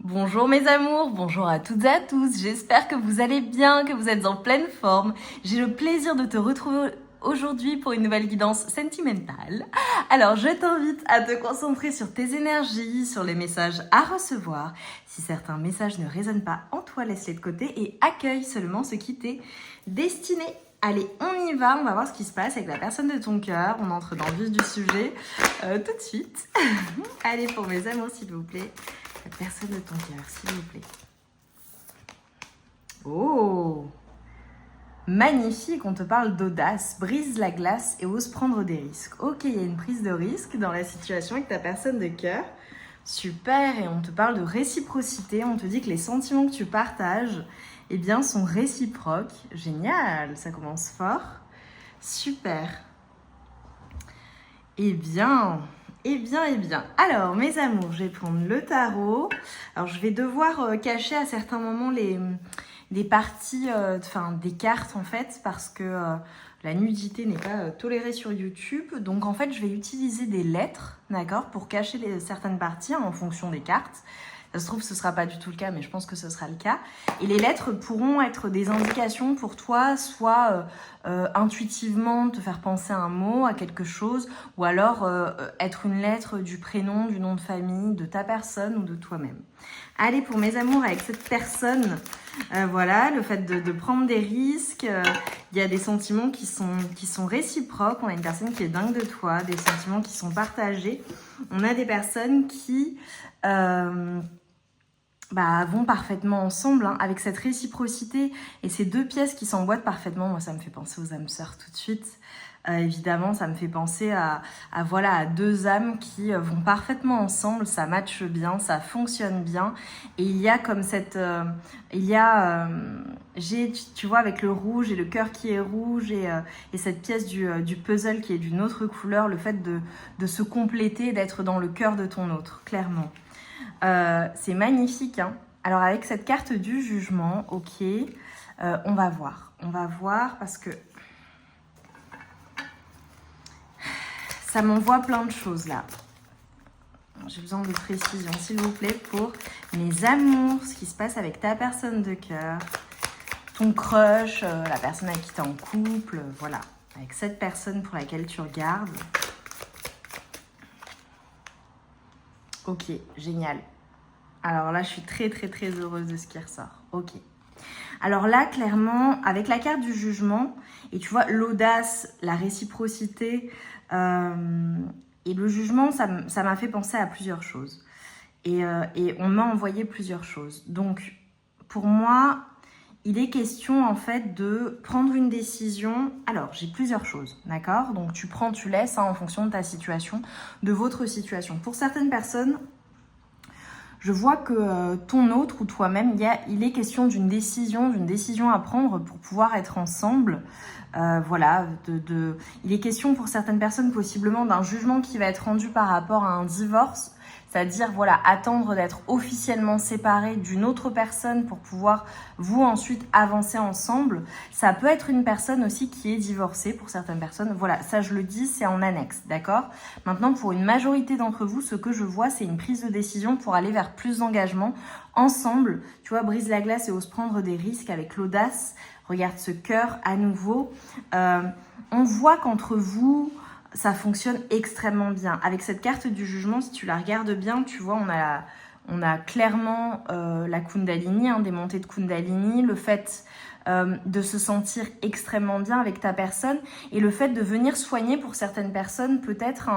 Bonjour mes amours, bonjour à toutes et à tous, j'espère que vous allez bien, que vous êtes en pleine forme. J'ai le plaisir de te retrouver aujourd'hui pour une nouvelle guidance sentimentale. Alors je t'invite à te concentrer sur tes énergies, sur les messages à recevoir. Si certains messages ne résonnent pas en toi, laisse-les de côté et accueille seulement ce qui t'est destiné. Allez, on y va, on va voir ce qui se passe avec la personne de ton cœur. On entre dans le vif du sujet tout de suite. Allez, pour mes amours, s'il vous plaît. La personne de ton cœur, s'il vous plaît. Oh, magnifique, on te parle d'audace, brise la glace et ose prendre des risques. Ok, il y a une prise de risque dans la situation avec ta personne de cœur. Super, et on te parle de réciprocité. On te dit que les sentiments que tu partages, eh bien, sont réciproques. Génial, ça commence fort. Super. Eh bien... Alors, mes amours, je vais prendre le tarot. Alors, je vais devoir cacher à certains moments des parties, des cartes, en fait, parce que la nudité n'est pas tolérée sur YouTube. Donc, en fait, je vais utiliser des lettres, d'accord, pour cacher certaines parties en fonction des cartes. Ça se trouve, ce ne sera pas du tout le cas, mais je pense que ce sera le cas. Et les lettres pourront être des indications pour toi, soit intuitivement te faire penser à un mot, à quelque chose, ou alors être une lettre du prénom, du nom de famille, de ta personne ou de toi-même. Allez, pour mes amours, avec cette personne, voilà, le fait de prendre des risques, il y a des sentiments qui sont réciproques. On a une personne qui est dingue de toi, des sentiments qui sont partagés. On a des personnes qui... vont parfaitement ensemble, hein, avec cette réciprocité et ces deux pièces qui s'emboîtent parfaitement. Moi, ça me fait penser aux âmes sœurs tout de suite. Évidemment, ça me fait penser à deux âmes qui vont parfaitement ensemble, ça matche bien, ça fonctionne bien. Et il y a comme cette... tu vois, avec le rouge et le cœur qui est rouge et cette pièce du puzzle qui est d'une autre couleur, le fait de se compléter, d'être dans le cœur de ton autre, clairement. C'est magnifique, hein. Alors avec cette carte du jugement, ok, on va voir parce que ça m'envoie plein de choses là. J'ai besoin de précision s'il vous plaît pour mes amours, ce qui se passe avec ta personne de cœur, ton crush, la personne avec qui tu es en couple, voilà, avec cette personne pour laquelle tu regardes. Ok, génial. Alors là, je suis très, très, très heureuse de ce qui ressort. Ok. Alors là, clairement, avec la carte du jugement, et tu vois, l'audace, la réciprocité et le jugement, ça m'a fait penser à plusieurs choses. Et on m'a envoyé plusieurs choses. Donc, pour moi, il est question, en fait, de prendre une décision. Alors, j'ai plusieurs choses, d'accord? Donc, tu prends, tu laisses, hein, en fonction de ta situation, de votre situation. Pour certaines personnes... Je vois que ton autre ou toi-même, il est question d'une décision à prendre pour pouvoir être ensemble. Voilà, il est question pour certaines personnes possiblement d'un jugement qui va être rendu par rapport à un divorce. C'est-à-dire, voilà, attendre d'être officiellement séparé d'une autre personne pour pouvoir, vous, ensuite, avancer ensemble. Ça peut être une personne aussi qui est divorcée pour certaines personnes. Voilà, ça, je le dis, c'est en annexe, d'accord? Maintenant, pour une majorité d'entre vous, ce que je vois, c'est une prise de décision pour aller vers plus d'engagement ensemble. Tu vois, brise la glace et ose prendre des risques avec l'audace. Regarde ce cœur à nouveau. On voit qu'entre vous... ça fonctionne extrêmement bien. Avec cette carte du jugement, si tu la regardes bien, tu vois, on a clairement la Kundalini, hein, des montées de Kundalini, le fait de se sentir extrêmement bien avec ta personne et le fait de venir soigner pour certaines personnes peut-être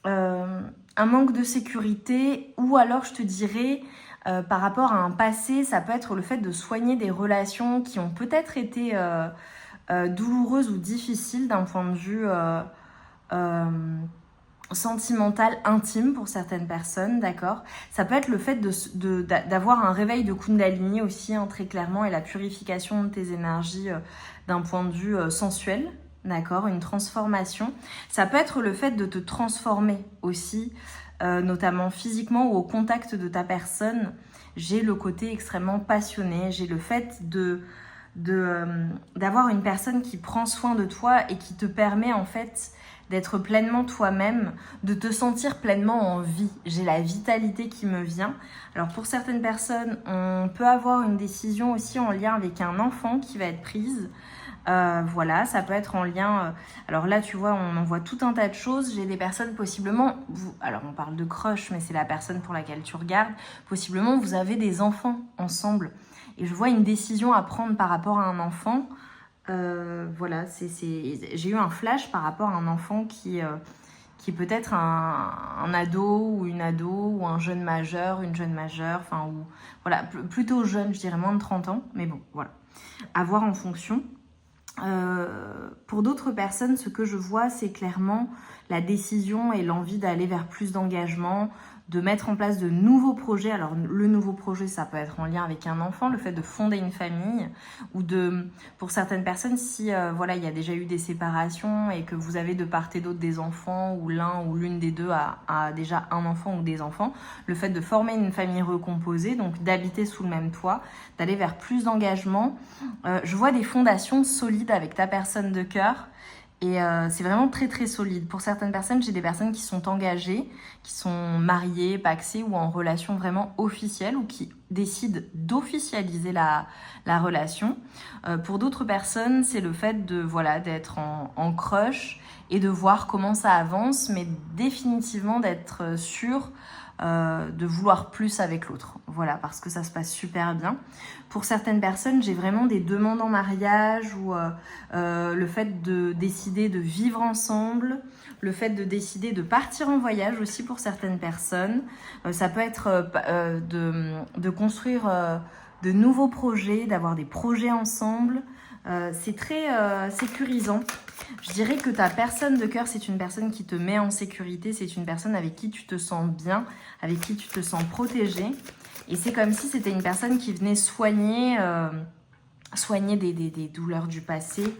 un manque de sécurité ou alors je te dirais par rapport à un passé, ça peut être le fait de soigner des relations qui ont peut-être été... douloureuse ou difficile d'un point de vue sentimental, intime pour certaines personnes, d'accord? Ça peut être le fait d'avoir un réveil de Kundalini aussi, hein, très clairement, et la purification de tes énergies d'un point de vue sensuel, d'accord? Une transformation. Ça peut être le fait de te transformer aussi, notamment physiquement ou au contact de ta personne. J'ai le côté extrêmement passionné, j'ai le fait d'avoir une personne qui prend soin de toi et qui te permet en fait d'être pleinement toi-même, de te sentir pleinement en vie. J'ai la vitalité qui me vient. Alors pour certaines personnes, on peut avoir une décision aussi en lien avec un enfant qui va être prise. Voilà, ça peut être en lien... alors là, tu vois, on en voit tout un tas de choses. J'ai des personnes possiblement... alors on parle de crush, mais c'est la personne pour laquelle tu regardes. Possiblement, vous avez des enfants ensemble. Et je vois une décision à prendre par rapport à un enfant. Voilà, j'ai eu un flash par rapport à un enfant qui est peut-être un ado ou une ado ou un jeune majeur, une jeune majeure, enfin, ou voilà, plutôt jeune, je dirais moins de 30 ans, mais bon, voilà, à voir en fonction. Pour d'autres personnes, ce que je vois, c'est clairement la décision et l'envie d'aller vers plus d'engagement, de mettre en place de nouveaux projets. Alors le nouveau projet, ça peut être en lien avec un enfant, le fait de fonder une famille, ou pour certaines personnes, si voilà, il y a déjà eu des séparations et que vous avez de part et d'autre des enfants, ou l'un ou l'une des deux a déjà un enfant ou des enfants, le fait de former une famille recomposée, donc d'habiter sous le même toit, d'aller vers plus d'engagement. Je vois des fondations solides avec ta personne de cœur. Et c'est vraiment très très solide. Pour certaines personnes, j'ai des personnes qui sont engagées, qui sont mariées, pacsées ou en relation vraiment officielle ou qui décident d'officialiser la relation. Pour d'autres personnes, c'est le fait de voilà d'être en crush et de voir comment ça avance, mais définitivement d'être sûr de vouloir plus avec l'autre. Voilà, parce que ça se passe super bien. Pour certaines personnes, j'ai vraiment des demandes en mariage ou le fait de décider de vivre ensemble, le fait de décider de partir en voyage aussi pour certaines personnes. Ça peut être de construire de nouveaux projets, d'avoir des projets ensemble. C'est très sécurisant. Je dirais que ta personne de cœur, c'est une personne qui te met en sécurité, c'est une personne avec qui tu te sens bien, avec qui tu te sens protégé. Et c'est comme si c'était une personne qui venait soigner des douleurs du passé,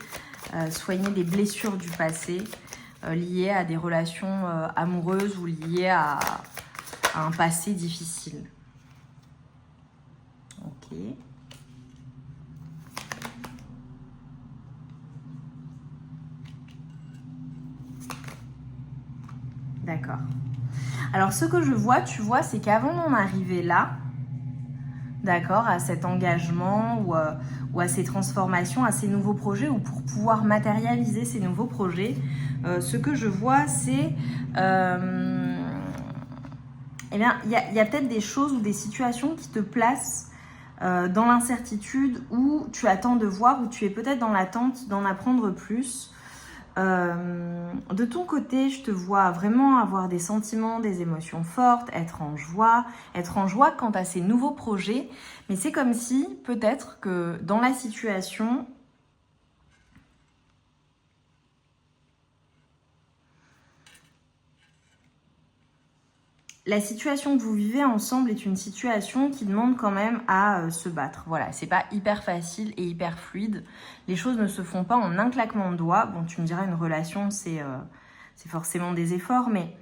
soigner des blessures du passé liées à des relations amoureuses ou liées à un passé difficile. Ok. D'accord. Alors, ce que je vois, tu vois, c'est qu'avant d'en arriver là, d'accord, à cet engagement ou à ces transformations, à ces nouveaux projets, ou pour pouvoir matérialiser ces nouveaux projets, ce que je vois, c'est... eh bien, il y a peut-être des choses ou des situations qui te placent dans l'incertitude où tu attends de voir, où tu es peut-être dans l'attente d'en apprendre plus. De ton côté, je te vois vraiment avoir des sentiments, des émotions fortes, être en joie quant à ces nouveaux projets. Mais c'est comme si, peut-être que dans la situation, la situation que vous vivez ensemble est une situation qui demande quand même à se battre. Voilà, c'est pas hyper facile et hyper fluide. Les choses ne se font pas en un claquement de doigts. Bon, tu me diras, une relation, c'est forcément des efforts, mais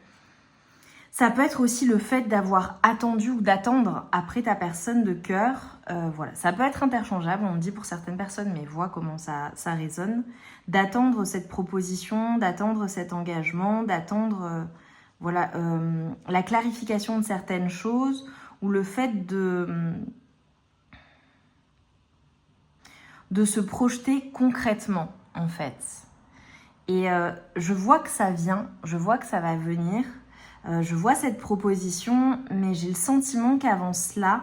ça peut être aussi le fait d'avoir attendu ou d'attendre après ta personne de cœur. Voilà, ça peut être interchangeable, on me dit pour certaines personnes, mais vois comment ça résonne. D'attendre cette proposition, d'attendre cet engagement, d'attendre... voilà, la clarification de certaines choses ou le fait de se projeter concrètement, en fait. Et je vois que ça vient, je vois que ça va venir, je vois cette proposition, mais j'ai le sentiment qu'avant cela,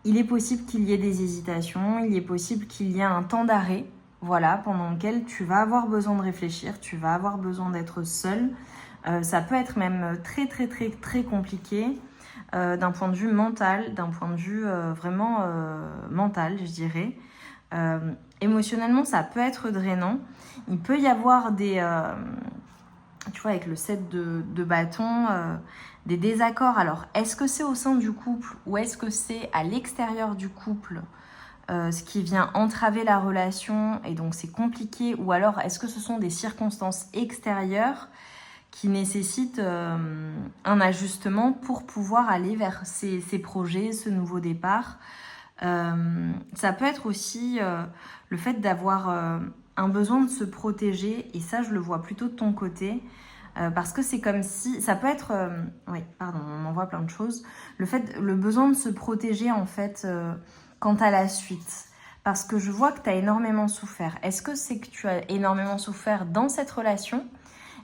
il est possible qu'il y ait des hésitations, il est possible qu'il y ait un temps d'arrêt, voilà, pendant lequel tu vas avoir besoin de réfléchir, tu vas avoir besoin d'être seul. Ça peut être même très très très très compliqué d'un point de vue mental, d'un point de vue vraiment mental, je dirais. Émotionnellement, ça peut être drainant. Il peut y avoir des... tu vois, avec le 7 de bâton, des désaccords. Alors, est-ce que c'est au sein du couple ou est-ce que c'est à l'extérieur du couple ce qui vient entraver la relation et donc c'est compliqué, ou alors est-ce que ce sont des circonstances extérieures qui nécessite un ajustement pour pouvoir aller vers ces projets, ce nouveau départ. Ça peut être aussi le fait d'avoir un besoin de se protéger, et ça je le vois plutôt de ton côté, parce que c'est comme si, ça peut être, oui pardon, on en voit plein de choses, le besoin de se protéger en fait quant à la suite, parce que je vois que tu as énormément souffert. Est-ce que c'est que tu as énormément souffert dans cette relation?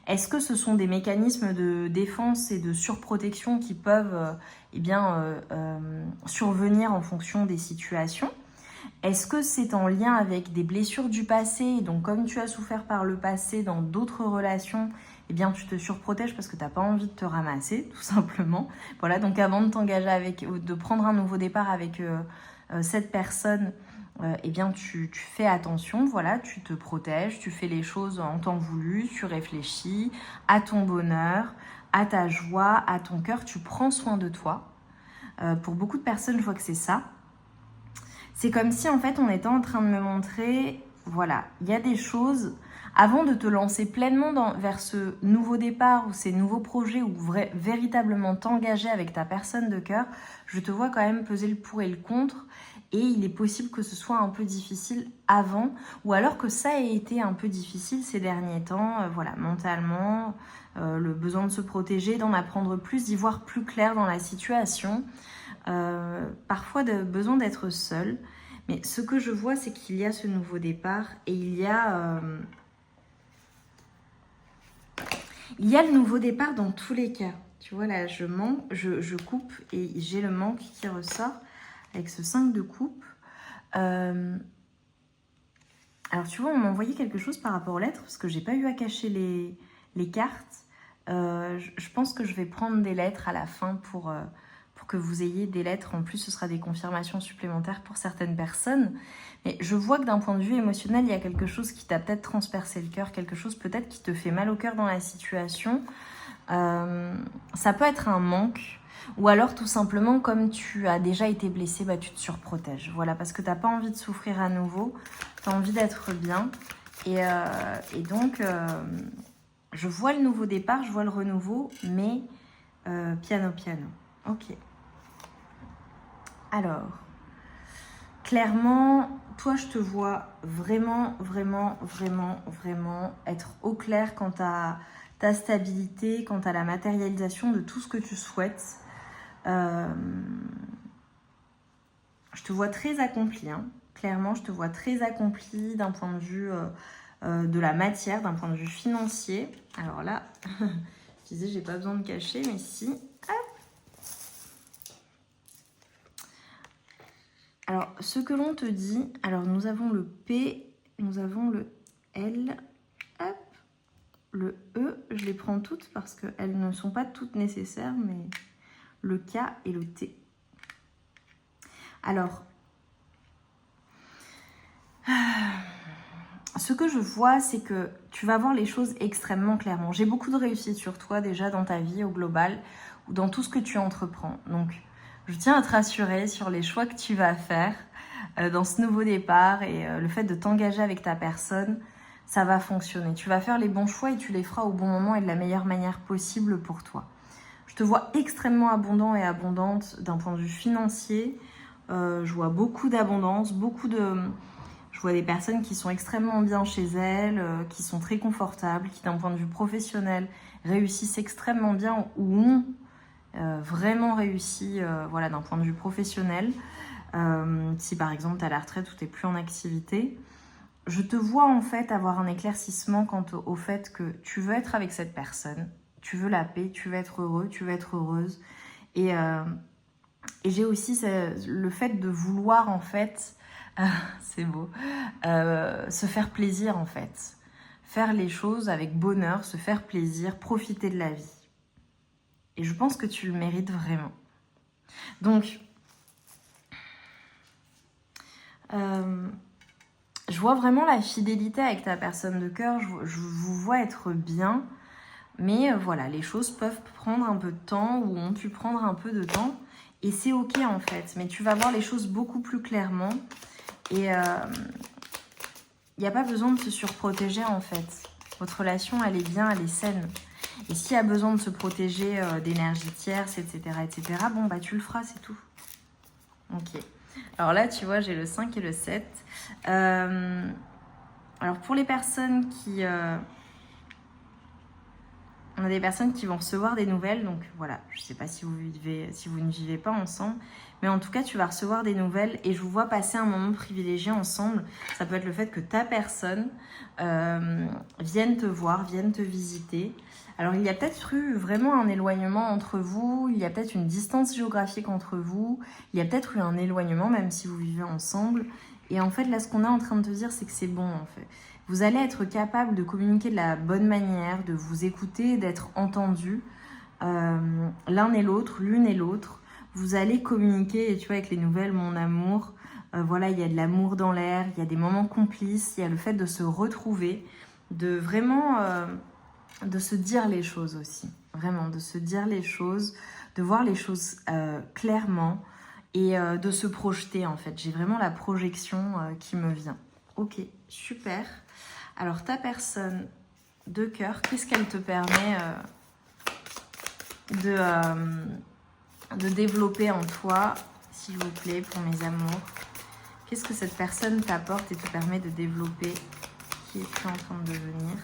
Est-ce que ce sont des mécanismes de défense et de surprotection qui peuvent survenir en fonction des situations? Est-ce que c'est en lien avec des blessures du passé? Donc comme tu as souffert par le passé dans d'autres relations, eh bien tu te surprotèges parce que tu n'as pas envie de te ramasser, tout simplement. Voilà, donc avant de t'engager de prendre un nouveau départ avec cette personne, eh bien tu fais attention, voilà, tu te protèges, tu fais les choses en temps voulu, tu réfléchis à ton bonheur, à ta joie, à ton cœur, tu prends soin de toi. Pour beaucoup de personnes, je vois que c'est ça. C'est comme si en fait on était en train de me montrer, voilà, il y a des choses, avant de te lancer pleinement vers ce nouveau départ ou ces nouveaux projets ou véritablement t'engager avec ta personne de cœur, je te vois quand même peser le pour et le contre. Et il est possible que ce soit un peu difficile avant, ou alors que ça ait été un peu difficile ces derniers temps, voilà, mentalement, le besoin de se protéger, d'en apprendre plus, d'y voir plus clair dans la situation, parfois besoin d'être seul. Mais ce que je vois, c'est qu'il y a ce nouveau départ et il y a le nouveau départ dans tous les cas. Tu vois, là, je coupe et j'ai le manque qui ressort avec ce 5 de coupe. Alors, tu vois, on m'a envoyé quelque chose par rapport aux lettres parce que j'ai pas eu à cacher les cartes. Je pense que je vais prendre des lettres à la fin pour que vous ayez des lettres. En plus, ce sera des confirmations supplémentaires pour certaines personnes. Mais je vois que d'un point de vue émotionnel, il y a quelque chose qui t'a peut-être transpercé le cœur, quelque chose peut-être qui te fait mal au cœur dans la situation. Ça peut être un manque. Ou alors tout simplement comme tu as déjà été blessé, bah, tu te surprotèges. Voilà, parce que tu n'as pas envie de souffrir à nouveau, tu as envie d'être bien. Et donc, je vois le nouveau départ, je vois le renouveau, mais piano. Ok. Alors, clairement, toi je te vois vraiment être au clair quant à ta stabilité, quant à la matérialisation de tout ce que tu souhaites. Je te vois très accompli, hein. Clairement, je te vois très accompli d'un point de vue de la matière, d'un point de vue financier. Alors là, je disais, j'ai pas besoin de cacher, mais si. Hop. Alors, ce que l'on te dit, alors nous avons le P, nous avons le L, hop, le E, je les prends toutes parce qu'elles ne sont pas toutes nécessaires, mais le K et le T. Alors, ce que je vois, c'est que tu vas voir les choses extrêmement clairement. J'ai beaucoup de réussite sur toi déjà dans ta vie au global ou dans tout ce que tu entreprends. Donc, je tiens à te rassurer sur les choix que tu vas faire dans ce nouveau départ et le fait de t'engager avec ta personne, ça va fonctionner. Tu vas faire les bons choix et tu les feras au bon moment et de la meilleure manière possible pour toi. Je te vois extrêmement abondant et abondante d'un point de vue financier. Je vois beaucoup d'abondance, Je vois des personnes qui sont extrêmement bien chez elles, qui sont très confortables, qui d'un point de vue professionnel réussissent extrêmement bien ou ont vraiment réussi voilà, d'un point de vue professionnel. Si par exemple tu es à la retraite ou tu n'es plus en activité, je te vois en fait avoir un éclaircissement quant au fait que tu veux être avec cette personne, tu veux la paix, tu veux être heureux, tu veux être heureuse. Et j'ai aussi le fait de vouloir en fait, c'est beau, se faire plaisir en fait. Faire les choses avec bonheur, se faire plaisir, profiter de la vie. Et je pense que tu le mérites vraiment. Donc, je vois vraiment la fidélité avec ta personne de cœur. Je vous vois être bien. Mais voilà, les choses peuvent prendre un peu de temps ou ont pu prendre un peu de temps. Et c'est ok en fait. Mais tu vas voir les choses beaucoup plus clairement. Et il n'y a pas besoin de se surprotéger en fait. Votre relation, elle est bien, elle est saine. Et s'il y a besoin de se protéger d'énergie tierce, etc., bon, bah tu le feras, c'est tout. Ok. Alors là, tu vois, j'ai le 5 et le 7. Alors pour les personnes qui... on a des personnes qui vont recevoir des nouvelles, donc voilà, je ne sais pas si vous ne vivez pas ensemble, mais en tout cas, tu vas recevoir des nouvelles et je vous vois passer un moment privilégié ensemble. Ça peut être le fait que ta personne vienne te voir, vienne te visiter. Alors, il y a peut-être eu vraiment un éloignement entre vous, il y a peut-être une distance géographique entre vous, il y a peut-être eu un éloignement, même si vous vivez ensemble. Et en fait, là, ce qu'on est en train de te dire, c'est que c'est bon, en fait. Vous allez être capable de communiquer de la bonne manière, de vous écouter, d'être entendu, l'un et l'autre, l'une et l'autre. Vous allez communiquer, et tu vois, avec les nouvelles, mon amour, voilà, il y a de l'amour dans l'air, il y a des moments complices, il y a le fait de se retrouver, de vraiment, de se dire les choses aussi. Vraiment, de se dire les choses, de voir les choses clairement et de se projeter, en fait. J'ai vraiment la projection qui me vient. Ok, super. Alors, ta personne de cœur, qu'est-ce qu'elle te permet de développer en toi, s'il vous plaît, pour mes amours? Qu'est-ce que cette personne t'apporte et te permet de développer, qui est en train de devenir?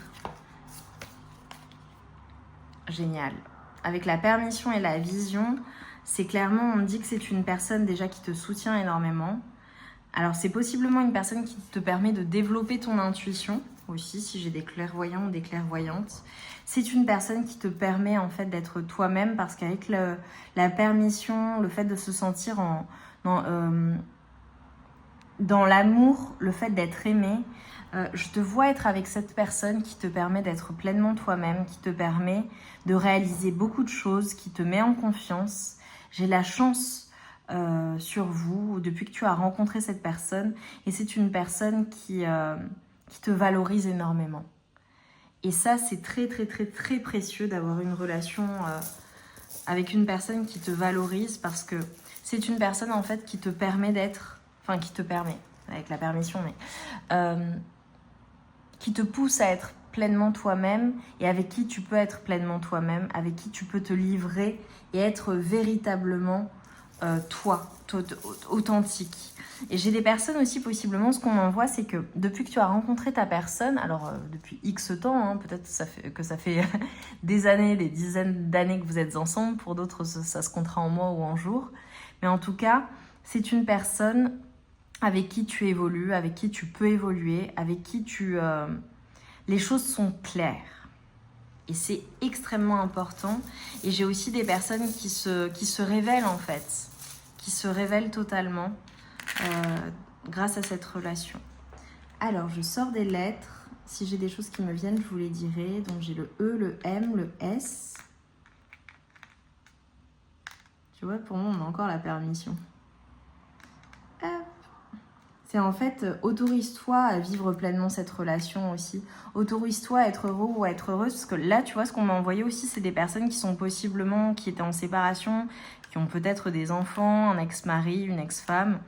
Génial. Avec la permission et la vision, c'est clairement, on me dit que c'est une personne déjà qui te soutient énormément. Alors, c'est possiblement une personne qui te permet de développer ton intuition aussi, si j'ai des clairvoyants ou des clairvoyantes. C'est une personne qui te permet en fait d'être toi-même parce qu'avec la permission, le fait de se sentir dans l'amour, le fait d'être aimé, je te vois être avec cette personne qui te permet d'être pleinement toi-même, qui te permet de réaliser beaucoup de choses, qui te met en confiance. J'ai la chance sur vous depuis que tu as rencontré cette personne et c'est une personne qui te valorise énormément. Et ça, c'est très, très, très, très précieux d'avoir une relation avec une personne qui te valorise parce que c'est une personne, en fait, qui te permet d'être... Enfin, qui te permet, avec la permission, mais... qui te pousse à être pleinement toi-même et avec qui tu peux être pleinement toi-même, avec qui tu peux te livrer et être véritablement toi, authentique. Et j'ai des personnes aussi, possiblement, ce qu'on m'envoie, c'est que depuis que tu as rencontré ta personne, alors depuis X temps, hein, peut-être que ça fait des années, des dizaines d'années que vous êtes ensemble, pour d'autres ça se comptera en mois ou en jours, mais en tout cas, c'est une personne avec qui tu évolues, avec qui tu peux évoluer, avec qui les choses sont claires. Et c'est extrêmement important. Et j'ai aussi des personnes qui se révèlent en fait, qui se révèlent totalement grâce à cette relation. Alors, je sors des lettres. Si j'ai des choses qui me viennent, je vous les dirai. Donc, j'ai le E, le M, le S. Tu vois, pour moi, on a encore la permission. C'est en fait, autorise-toi à vivre pleinement cette relation aussi. Autorise-toi à être heureux ou à être heureuse. Parce que là, tu vois, ce qu'on m'a envoyé aussi, c'est des personnes qui sont possiblement, qui étaient en séparation, qui ont peut-être des enfants, un ex-mari, une ex-femme,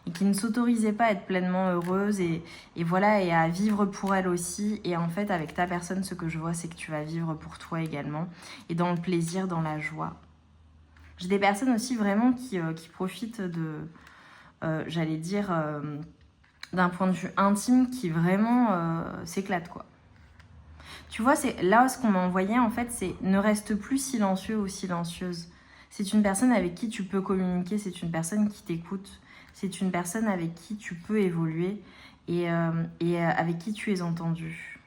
et qui ne s'autorisaient pas à être pleinement heureuses et voilà, et à vivre pour elles aussi. Et en fait, avec ta personne, ce que je vois, c'est que tu vas vivre pour toi également. Et dans le plaisir, dans la joie. J'ai des personnes aussi vraiment qui profitent de... j'allais dire, d'un point de vue intime qui vraiment s'éclate, quoi. Tu vois, c'est là ce qu'on m'a envoyé, en fait, c'est ne reste plus silencieux ou silencieuse. C'est une personne avec qui tu peux communiquer, c'est une personne qui t'écoute, c'est une personne avec qui tu peux évoluer et avec qui tu es entendu.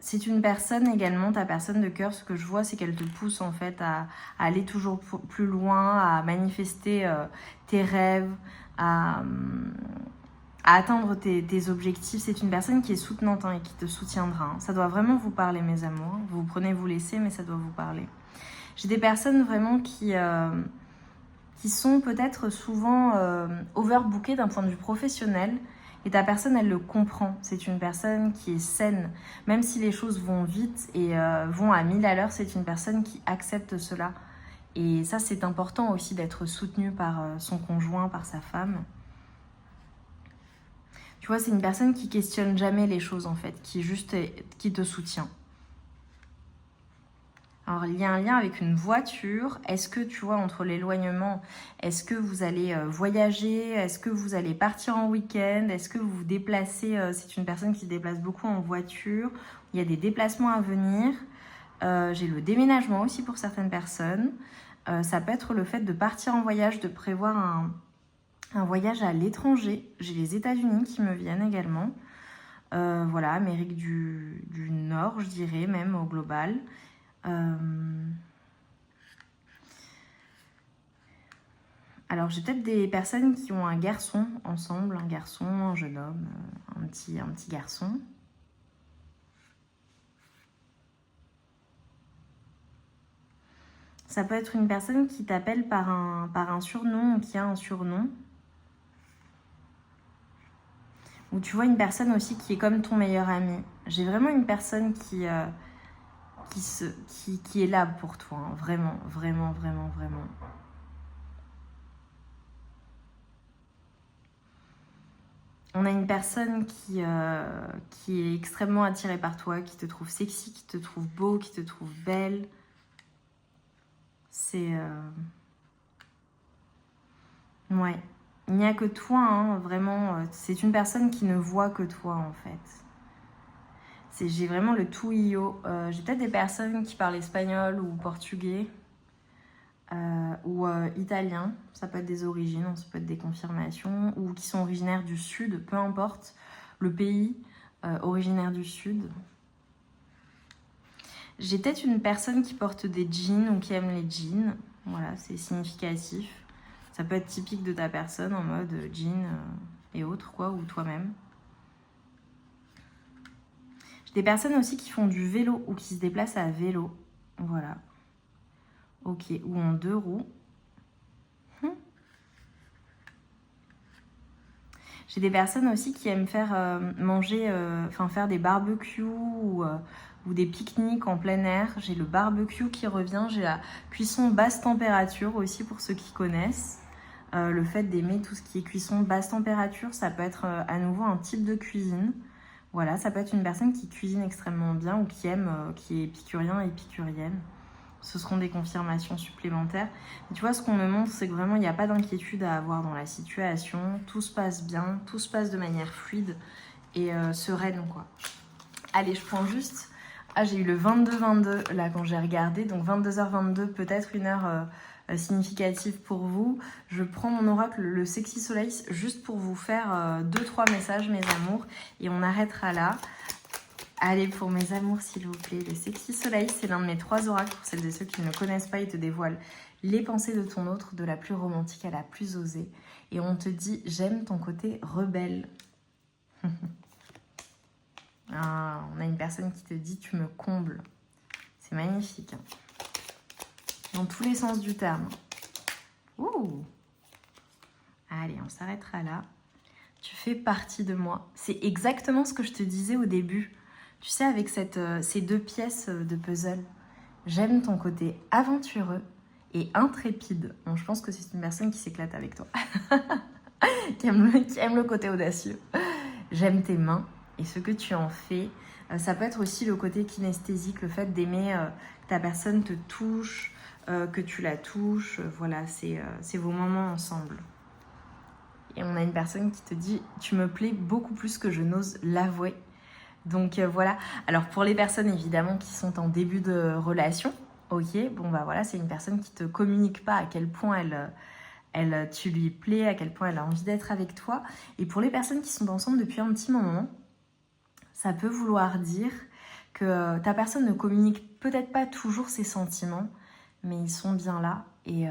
C'est une personne également, ta personne de cœur, ce que je vois, c'est qu'elle te pousse en fait à aller toujours plus loin, à manifester tes rêves, à atteindre tes objectifs. C'est une personne qui est soutenante et qui te soutiendra. Hein. Ça doit vraiment vous parler, mes amours. Vous prenez, vous laissez, mais ça doit vous parler. J'ai des personnes vraiment qui sont peut-être souvent overbookées d'un point de vue professionnel. Et ta personne, elle le comprend. C'est une personne qui est saine. Même si les choses vont vite et vont à 1000 à l'heure, c'est une personne qui accepte cela. Et ça, c'est important aussi d'être soutenu par son conjoint, par sa femme. Tu vois, c'est une personne qui questionne jamais les choses, en fait, qui te soutient. Alors, il y a un lien avec une voiture. Est-ce que, tu vois, entre l'éloignement, est-ce que vous allez voyager? Est-ce que vous allez partir en week-end? Est-ce que vous vous déplacez? C'est une personne qui se déplace beaucoup en voiture. Il y a des déplacements à venir. J'ai le déménagement aussi pour certaines personnes. Ça peut être le fait de partir en voyage, de prévoir un voyage à l'étranger. J'ai les États-Unis qui me viennent également. Voilà, Amérique du Nord, je dirais, même au global. Alors, j'ai peut-être des personnes qui ont un garçon ensemble, un garçon, un jeune homme, un petit garçon. Ça peut être une personne qui t'appelle par un surnom ou qui a un surnom. Ou tu vois une personne aussi qui est comme ton meilleur ami. J'ai vraiment une personne qui est là pour toi. Hein. Vraiment, vraiment, vraiment, vraiment. On a une personne qui est extrêmement attirée par toi, qui te trouve sexy, qui te trouve beau, qui te trouve belle. C'est... Ouais. Il n'y a que toi, hein, vraiment. C'est une personne qui ne voit que toi, en fait. J'ai vraiment le tout io. J'ai peut-être des personnes qui parlent espagnol ou portugais ou italien. Ça peut être des origines, ça peut être des confirmations. Ou qui sont originaires du sud, peu importe le pays, originaire du sud. J'ai peut-être une personne qui porte des jeans ou qui aime les jeans. Voilà, c'est significatif. Ça peut être typique de ta personne en mode jean et autres, quoi, ou toi-même. J'ai des personnes aussi qui font du vélo ou qui se déplacent à vélo. Voilà. Ok, ou en 2 roues. J'ai des personnes aussi qui aiment faire manger, faire des barbecues ou des pique-niques en plein air. J'ai le barbecue qui revient. J'ai la cuisson basse température aussi pour ceux qui connaissent. Le fait d'aimer tout ce qui est cuisson basse température, ça peut être à nouveau un type de cuisine. Voilà, ça peut être une personne qui cuisine extrêmement bien ou qui aime, qui est épicurien, épicurienne. Ce seront des confirmations supplémentaires. Et tu vois, ce qu'on me montre, c'est que vraiment, il n'y a pas d'inquiétude à avoir dans la situation. Tout se passe bien, tout se passe de manière fluide et sereine, quoi. Allez, je prends juste... Ah, j'ai eu le 22-22, là, quand j'ai regardé. Donc, 22h22, peut-être une heure significative pour vous. Je prends mon oracle, le Sexy Soleil, juste pour vous faire 2-3 messages, mes amours. Et on arrêtera là. Allez, pour mes amours, s'il vous plaît, le Sexy Soleil, c'est l'un de mes 3 oracles. Pour celles et ceux qui ne connaissent pas, il te dévoile les pensées de ton autre, de la plus romantique à la plus osée. Et on te dit, j'aime ton côté rebelle. Ah, on a une personne qui te dit, tu me combles. C'est magnifique. Hein. Dans tous les sens du terme. Ouh. Allez, on s'arrêtera là. Tu fais partie de moi. C'est exactement ce que je te disais au début. Tu sais, avec ces 2 pièces de puzzle, j'aime ton côté aventureux et intrépide. Bon, je pense que c'est une personne qui s'éclate avec toi, qui aime le côté audacieux. J'aime tes mains et ce que tu en fais. Ça peut être aussi le côté kinesthésique, le fait d'aimer que ta personne te touche, que tu la touches. Voilà, c'est vos moments ensemble. Et on a une personne qui te dit « Tu me plais beaucoup plus que je n'ose l'avouer ». Donc voilà. Alors pour les personnes évidemment qui sont en début de relation, ok, bon bah voilà, c'est une personne qui te communique pas à quel point tu lui plais, à quel point elle a envie d'être avec toi. Et pour les personnes qui sont ensemble depuis un petit moment, ça peut vouloir dire que ta personne ne communique peut-être pas toujours ses sentiments, mais ils sont bien là et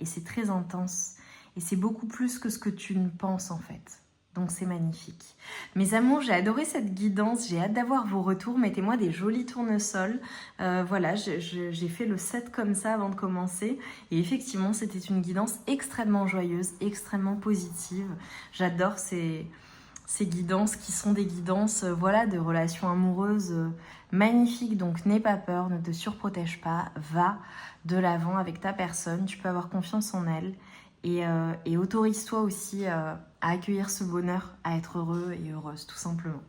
c'est très intense. Et c'est beaucoup plus que ce que tu ne penses en fait. Donc c'est magnifique. Mes amours, j'ai adoré cette guidance, j'ai hâte d'avoir vos retours. Mettez-moi des jolis tournesols. Voilà, j'ai fait le set comme ça avant de commencer. Et effectivement, c'était une guidance extrêmement joyeuse, extrêmement positive. J'adore ces guidances qui sont des guidances voilà, de relations amoureuses magnifiques. Donc n'aie pas peur, ne te surprotège pas, va de l'avant avec ta personne. Tu peux avoir confiance en elle. Et autorise-toi aussi à accueillir ce bonheur, à être heureux et heureuse, tout simplement.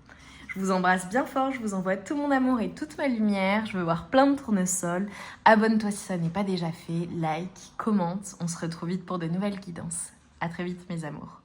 Je Je vous embrasse bien fort, je vous envoie tout mon amour et toute ma lumière. Je veux voir plein de tournesols. Abonne-toi si ça n'est pas déjà fait, like, commente. On se retrouve vite pour de nouvelles guidances. À très vite mes amours.